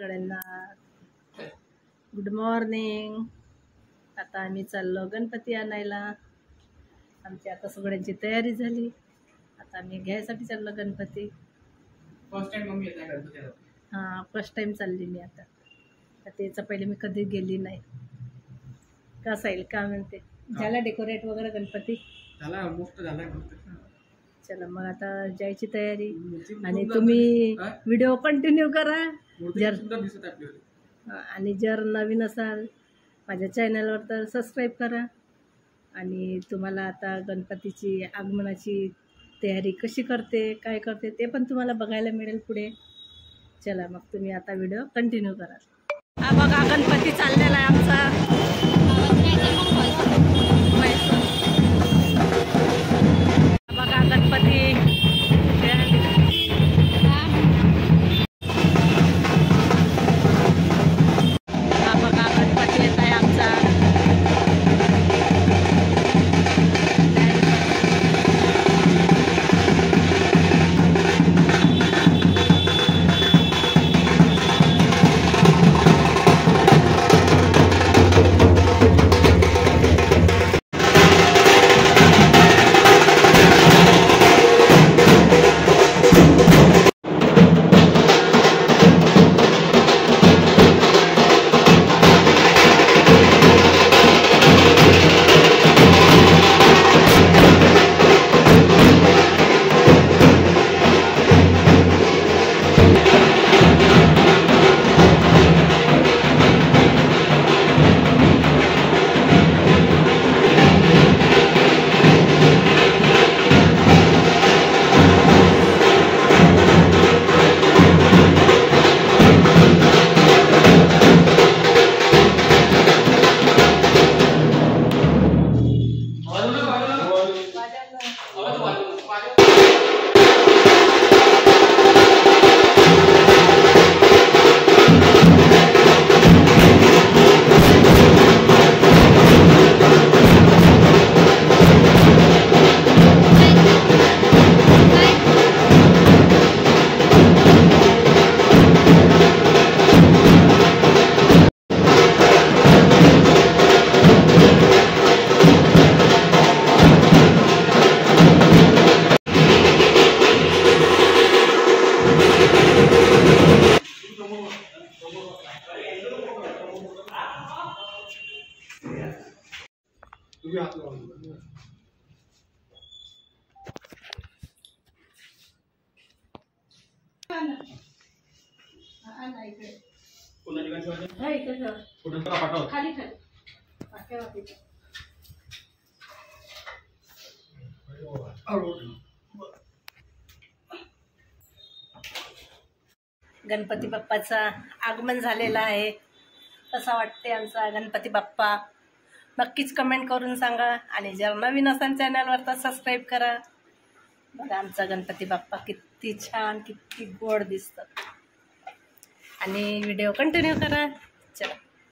सगळ्यांना good morning. आता आम्ही चाललो गणपती आणायला। आमची आता सगळ्यांची तयारी झाली। आता आम्ही घ्यायसाठी चाललो गणपती। फर्स्ट टाइम मम्मी येत आहे गणपतीला? हां, फर्स्ट टाइम चालली मी आता। त्याच्या पहिले मी कधी गेली नाही। कसं येईल का म्हणते? झाला डेकोरेट वगैरे गणपती? झाला, मस्त झाला गणपती। चला मग आता जायची तयारी। आणि तुम्ही व्हिडिओ कंटिन्यू करा आणि जर नवीन असाल माझ्या चॅनलवर तर सबस्क्राईब करा। आणि तुम्हाला आता गणपतीची आगमनाची तयारी कशी करते, काय करते ते पण तुम्हाला बघायला मिळेल पुढे। चला मग तुम्ही आता व्हिडिओ कंटिन्यू करा। हा बघा गणपती चाललेला आहे आमचा। बघा गणपती गणपती बाप्पाचा आगमन झालेला आहे। कसा वाटते आमचा गणपती बाप्पा नक्कीच कमेंट करून सांगा। आणि जर नवीन असाल चॅनलवर तर सबस्क्राईब करा। बघा आमचा गणपती बाप्पा किती छान, किती गोड दिसतं। आणि व्हिडिओ कंटिन्यू करा। चला